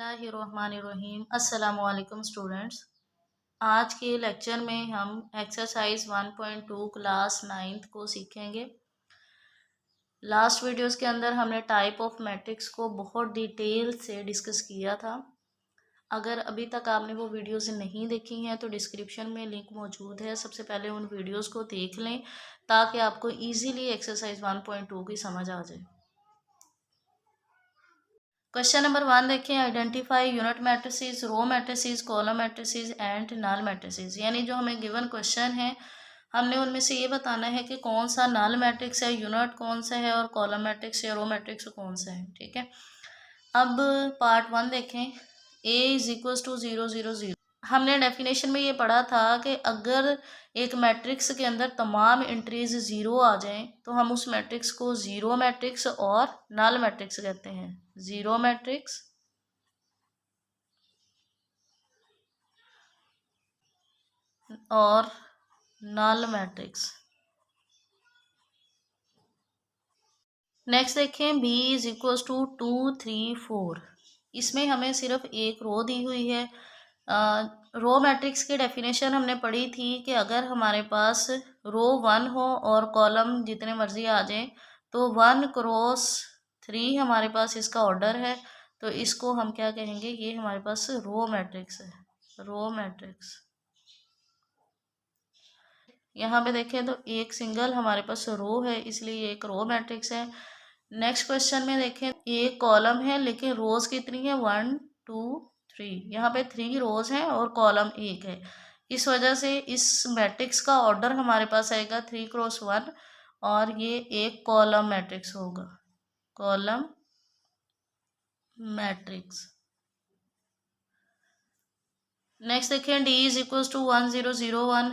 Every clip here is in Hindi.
बिस्मिल्लाहिर्रहमानिर्रहीम। अस्सलामुअलैकुम स्टूडेंट्स। आज के लेक्चर में हम एक्सरसाइज 1.2 क्लास 9th को सीखेंगे। लास्ट वीडियोस के अंदर हमने टाइप ऑफ मैट्रिक्स को बहुत डिटेल से डिस्कस किया था। अगर अभी तक आपने वो वीडियोस नहीं देखी हैं तो डिस्क्रिप्शन में लिंक मौजूद है, सबसे पहले उन वीडियोस को देख लें ताकि आपको ईजीली एक्सरसाइज 1.2 की समझ आ जाए। क्वेश्चन नंबर 1 देखें, identify unit matrices, row matrices, column matrices and null matrices. यानी जो हमें गिवन क्वेश्चन है हमने उनमें से ये बताना है कि कौन सा नल मैट्रिक्स है, यूनिट कौन सा है और कॉलम मैट्रिक्स या रो मैट्रिक्स कौन सा है। ठीक है, अब पार्ट 1 देखें, A = 0 0 0। हमने डेफिनेशन में ये पढ़ा था कि अगर एक मैट्रिक्स के अंदर तमाम एंट्रीज ज़ीरो आ जाएं तो हम उस मैट्रिक्स को ज़ीरो मैट्रिक्स और नल मैट्रिक्स कहते हैं। ज़ीरो मैट्रिक्स और नल मैट्रिक्स। नेक्स्ट देखें, B = 2 3 4। इसमें हमें सिर्फ एक रो दी हुई है। रो मैट्रिक्स की डेफिनेशन हमने पढ़ी थी कि अगर हमारे पास रो 1 हो और कॉलम जितने मर्जी आ जाए तो 1 क्रॉस 3 हमारे पास इसका ऑर्डर है, तो इसको हम क्या कहेंगे, ये हमारे पास रो मैट्रिक्स है। रो मैट्रिक्स यहाँ पे देखें तो एक सिंगल हमारे पास रो है, इसलिए ये एक रो मैट्रिक्स है। नेक्स्ट क्वेश्चन में देखें, एक कॉलम है लेकिन रोज कितनी है, 1 2 3। यहाँ पे 3 रोज हैं और कॉलम एक है, इस वजह से इस मैट्रिक्स का ऑर्डर हमारे पास आएगा 3 क्रॉस 1 और ये एक कॉलम मैट्रिक्स होगा, कॉलम मैट्रिक्स। नेक्स्ट देखें, D = 1 0 0 1।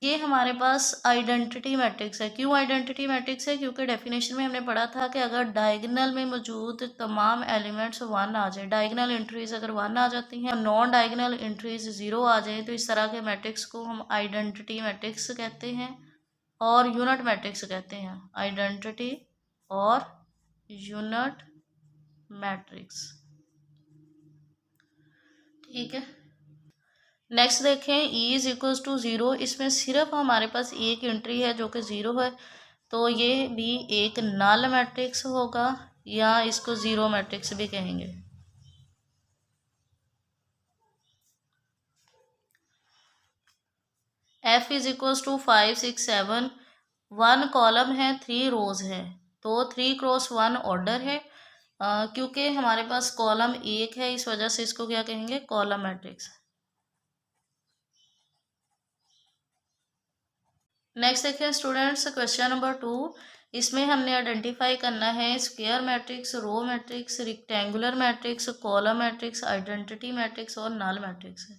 ये हमारे पास आइडेंटिटी मैट्रिक्स है। क्यों आइडेंटिटी मैट्रिक्स है? क्योंकि डेफिनेशन में हमने पढ़ा था कि अगर डायगोनल में मौजूद तमाम एलिमेंट्स 1 आ जाए, डायगोनल एंट्रीज अगर 1 आ जाती हैं और नॉन डायगोनल एंट्रीज 0 आ जाए तो इस तरह के मैट्रिक्स को हम आइडेंटिटी मैट्रिक्स कहते हैं और यूनिट मैट्रिक्स कहते हैं। आइडेंटिटी और यूनिट मैट्रिक्स। ठीक है, नेक्स्ट देखें, E = 0। इसमें सिर्फ हमारे पास एक एंट्री है जो कि 0 है, तो ये भी एक नल मैट्रिक्स होगा या इसको ज़ीरो मैट्रिक्स भी कहेंगे। F = 5 6 7। 1 कॉलम है, 3 रोज है, तो 3 क्रॉस 1 ऑर्डर है। क्योंकि हमारे पास कॉलम एक है इस वजह से इसको क्या कहेंगे, कॉलम मैट्रिक्स। नेक्स्ट देखिए स्टूडेंट्स, क्वेश्चन नंबर 2। इसमें हमने आइडेंटिफाई करना है square matrix, row matrix, rectangular matrix, column matrix, identity matrix और नल मैट्रिक्स है।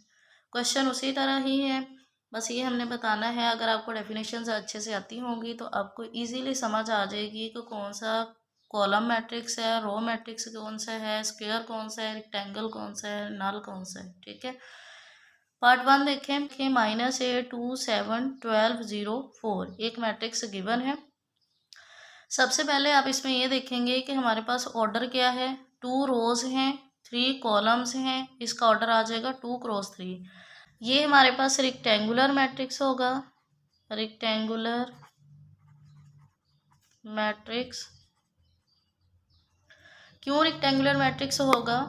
क्वेश्चन उसी तरह ही है, बस ये हमने बताना है। अगर आपको डेफिनेशन अच्छे से आती होंगी तो आपको इजीली समझ आ जाएगी कि कौन सा कॉलम मैट्रिक्स है, रो मैट्रिक्स कौन सा है, स्क्वायर कौन सा है, रेक्टेंगल कौन सा है, नल कौन सा है। ठीक है, पार्ट 1 देखें कि -8 2 7 12 0 4 एक मैट्रिक्स गिवन है। सबसे पहले आप इसमें ये देखेंगे कि हमारे पास ऑर्डर क्या है, 2 रोज हैं, 3 कॉलम्स हैं, इसका ऑर्डर आ जाएगा 2 क्रॉस 3। ये हमारे पास रेक्टेंगुलर मैट्रिक्स होगा, रेक्टेंगुलर मैट्रिक्स। क्यों रेक्टेंगुलर मैट्रिक्स होगा?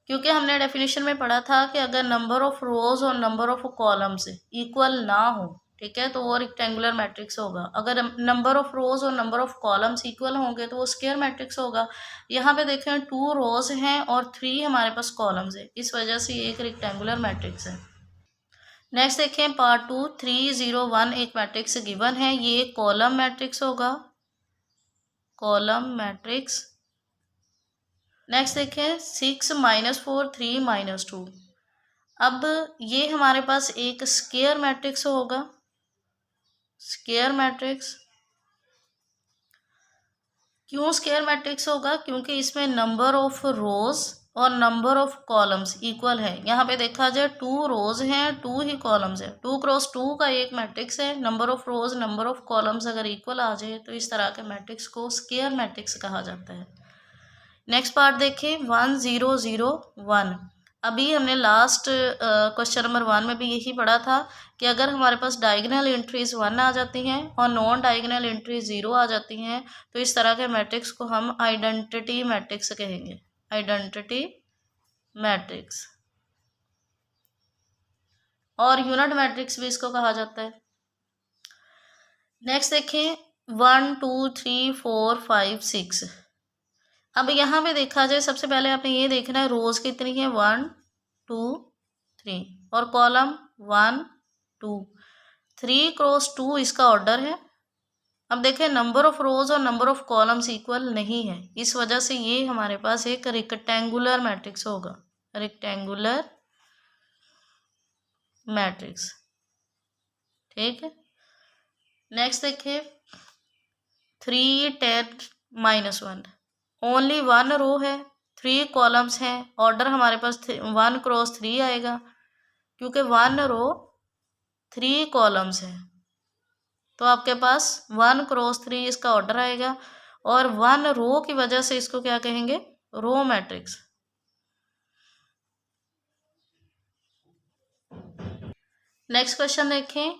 क्योंकि हमने डेफिनेशन में पढ़ा था कि अगर नंबर ऑफ रोज और नंबर ऑफ कॉलम्स इक्वल ना हो, ठीक है, तो वो रेक्टेंगुलर मैट्रिक्स होगा। अगर नंबर ऑफ रोज और नंबर ऑफ कॉलम्स इक्वल होंगे तो वो स्क्वायर मैट्रिक्स होगा। यहाँ पे देखें 2 रोज हैं और 3 हमारे पास कॉलम्स है, इस वजह से ये एक रेक्टेंगुलर मैट्रिक्स है। नेक्स्ट देखें पार्ट 2, 3 0 1 एक मैट्रिक्स गिवन है, ये कॉलम मैट्रिक्स होगा, कॉलम मैट्रिक्स। नेक्स्ट देखें 6 -4 3 -2। अब ये हमारे पास एक स्क्वायर मैट्रिक्स होगा, स्क्वायर मैट्रिक्स। क्यों स्क्वायर मैट्रिक्स होगा? क्योंकि इसमें नंबर ऑफ रोज और नंबर ऑफ कॉलम्स इक्वल है। यहाँ पे देखा जाए 2 रोज हैं, 2 ही कॉलम्स है, 2 क्रॉस 2 का एक मैट्रिक्स है। Number of rose number of columns अगर इक्वल आ जाए तो इस तरह के मैट्रिक्स को स्क्वायर मैट्रिक्स कहा जाता है। नेक्स्ट पार्ट देखें 1001। अभी हमने लास्ट क्वेश्चन नंबर 1 में भी यही पढ़ा था कि अगर हमारे पास डायगोनल एंट्रीज 1 आ जाती हैं और नॉन डायगोनल एंट्रीज 0 आ जाती हैं तो इस तरह के मैट्रिक्स को हम आइडेंटिटी मैट्रिक्स कहेंगे। आइडेंटिटी मैट्रिक्स और यूनिट मैट्रिक्स भी इसको कहा जाता है। नेक्स्ट देखें 1 2 3 4 5 6। अब यहाँ पे देखा जाए सबसे पहले आपने ये देखना है रोज कितनी है 1 2 3 और कॉलम 1 2 3 क्रॉस 2 इसका ऑर्डर है। अब देखें नंबर ऑफ रोज और नंबर ऑफ कॉलम्स इक्वल नहीं है, इस वजह से ये हमारे पास एक रेक्टेंगुलर मैट्रिक्स होगा। रेक्टेंगुलर मैट्रिक्स, ठीक है। नेक्स्ट देखिए 3 10 -1। ओनली 1 रो है, 3 कॉलम्स हैं, ऑर्डर हमारे पास 1 क्रॉस 3 आएगा क्योंकि 1 रो 3 कॉलम्स है तो आपके पास 1 क्रॉस 3 इसका ऑर्डर आएगा और 1 रो की वजह से इसको क्या कहेंगे, रो मैट्रिक्स। नेक्स्ट क्वेश्चन देखें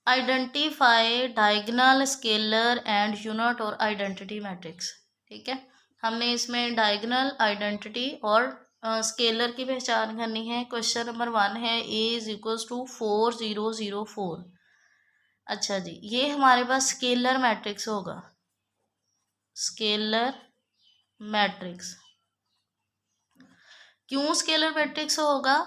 identify diagonal scalar and unit और आइडेंटिटी मैट्रिक्स। ठीक है, हमने इसमें डायगोनल, आइडेंटिटी और स्केलर की पहचान करनी है। क्वेश्चन नंबर 1 है a = 4 0 0 4। अच्छा जी, ये हमारे पास स्केलर मैट्रिक्स होगा। स्केलर मैट्रिक्स क्यों स्केलर मैट्रिक्स होगा,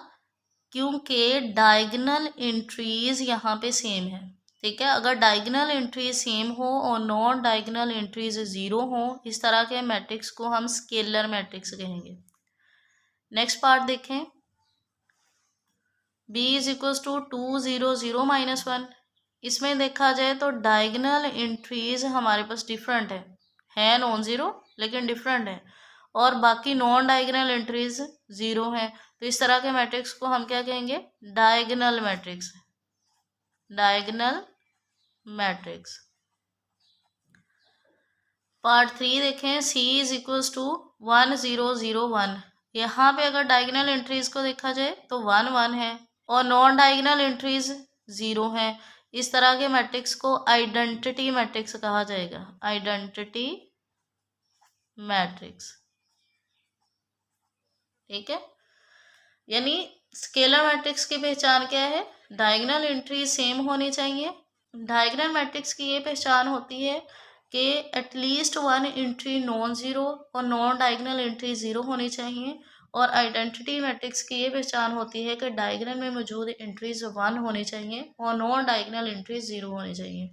क्योंकि डायगोनल एंट्रीज यहाँ पे सेम है। ठीक है, अगर डायगोनल एंट्रीज सेम हो और नॉन डायगोनल एंट्रीज 0 हो, इस तरह के मैट्रिक्स को हम स्केलर मैट्रिक्स कहेंगे। नेक्स्ट पार्ट देखें b = 2 0 0 -1। इसमें देखा जाए तो डायगोनल एंट्रीज हमारे पास डिफरेंट है नॉन ज़ीरो लेकिन डिफरेंट है, और बाकी नॉन डायगोनल एंट्रीज 0 हैं। तो इस तरह के मैट्रिक्स को हम क्या कहेंगे, diagonal matrix. Diagonal matrix. Part 3 देखें c = 1 0 0 1। यहाँ पे अगर डायगोनल एंट्रीज को देखा जाए तो 1 1 है और नॉन डायगोनल एंट्रीज 0 है। इस तरह के मैट्रिक्स को आइडेंटिटी मैट्रिक्स कहा जाएगा। आइडेंटिटी मैट्रिक्स, ठीक है। यानी स्केलर मैट्रिक्स की पहचान क्या है, डायगोनल एंट्री सेम होनी चाहिए। डायगोनल मैट्रिक्स की ये पहचान होती है कि एटलीस्ट 1 एंट्री नॉन ज़ीरो और नॉन डायगोनल एंट्री 0 होनी चाहिए। और आइडेंटिटी मैट्रिक्स की ये पहचान होती है कि डायगोनल में मौजूद एंट्रीज 1 होनी चाहिए और नॉन डायगोनल एंट्रीज 0 होनी चाहिए।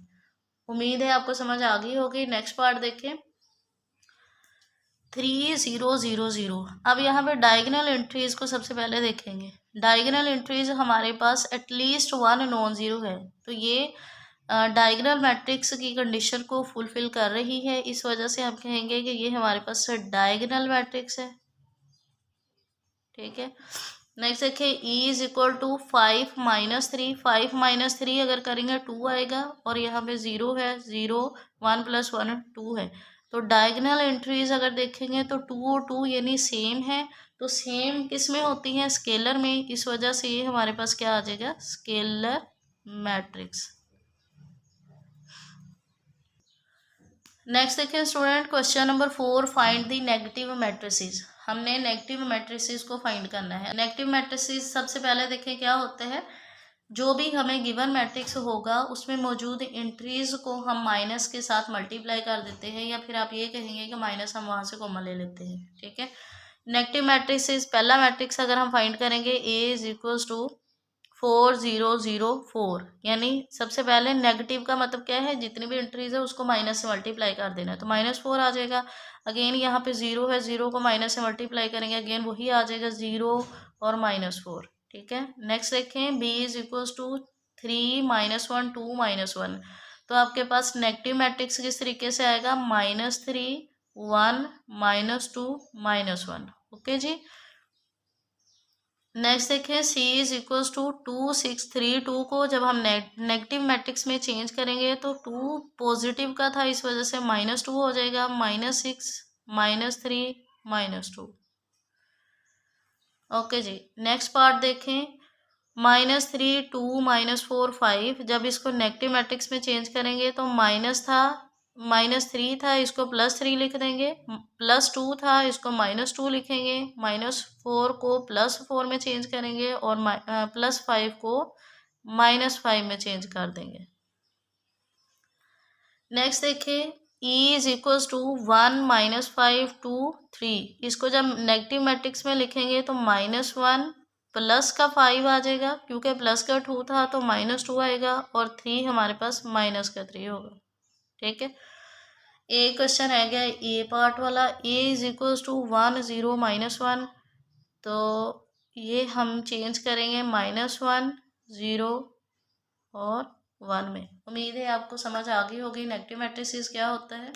उम्मीद है आपको समझ आ गई होगी। नेक्स्ट पार्ट देखें 3 0 0 0। अब यहाँ पे डायगोनल एंट्रीज को सबसे पहले देखेंगे। डायगोनल एंट्रीज हमारे पास एटलीस्ट 1 नॉन ज़ीरो है, तो ये डायगोनल मैट्रिक्स की कंडीशन को फुलफिल कर रही है। इस वजह से हम कहेंगे कि ये हमारे पास डायगोनल मैट्रिक्स है। ठीक है, नेक्स्ट देखिए e = 5 -3। 5 -3 अगर करेंगे 2 आएगा और यहाँ पे 0 है, 0 1 + 1 2 है। तो डायगोनल एंट्रीज अगर देखेंगे तो 2 और 2 यानी सेम है, तो सेम किस में होती हैं, स्केलर में। इस वजह से ये हमारे पास क्या आ जाएगा, स्केलर मैट्रिक्स। नेक्स्ट देखिए student question number 4, find the negative matrices. हमने नेगेटिव मैट्रिसेस को फाइंड करना है। नेगेटिव मैट्रिसेस सबसे पहले देखें क्या होते हैं। जो भी हमें गिवन मैट्रिक्स होगा उसमें मौजूद एंट्रीज को हम माइनस के साथ मल्टीप्लाई कर देते हैं, या फिर आप ये कहेंगे कि माइनस हम वहाँ से कॉमन ले लेते हैं। ठीक है, नेगेटिव मैट्रिसेस पहला मैट्रिक्स अगर हम फाइंड करेंगे a = 4 0 0 4, यानी सबसे पहले नेगेटिव का मतलब क्या है, जितनी भी एंट्रीज है उसको माइनस से मल्टीप्लाई कर देना है, तो -4 आ जाएगा। अगेन यहाँ पे 0 है, 0 को माइनस से मल्टीप्लाई करेंगे, अगेन वही आ जाएगा 0 और -4। ठीक है, नेक्स्ट देखें b = 3 -1 2 -1। तो आपके पास नेगेटिव मैट्रिक्स किस तरीके से आएगा, -3 1 -2 -1। ओके जी, नेक्स्ट देखें c = 2 6 3। 2 को जब हम नेगेटिव मैट्रिक्स में चेंज करेंगे तो 2 पॉजिटिव का था, इस वजह से -2 हो जाएगा, -6 -3 -2। ओके जी, नेक्स्ट पार्ट देखें। -3 2 -4 5, जब इसको नेगेटिव मैट्रिक्स में चेंज करेंगे तो -3 था, इसको +3 लिख देंगे। +2 था, इसको -2 लिखेंगे। -4 को +4 में चेंज करेंगे और +5 को -5 में चेंज कर देंगे। नेक्स्ट देखिए, E=1 -5 2 3, इसको जब नेगेटिव मैट्रिक्स में लिखेंगे तो -1 प्लस का 5 आ जाएगा, क्योंकि प्लस का 2 था तो -2 आएगा, और 3 हमारे पास माइनस का 3 होगा। ठीक है, ए क्वेश्चन रह गया ए पार्ट वाला। A=1 0 -1, तो ये हम चेंज करेंगे -1 0 और 1 में। उम्मीद है आपको समझ आ गई होगी नेगेटिव मैट्रिसेस क्या होता है।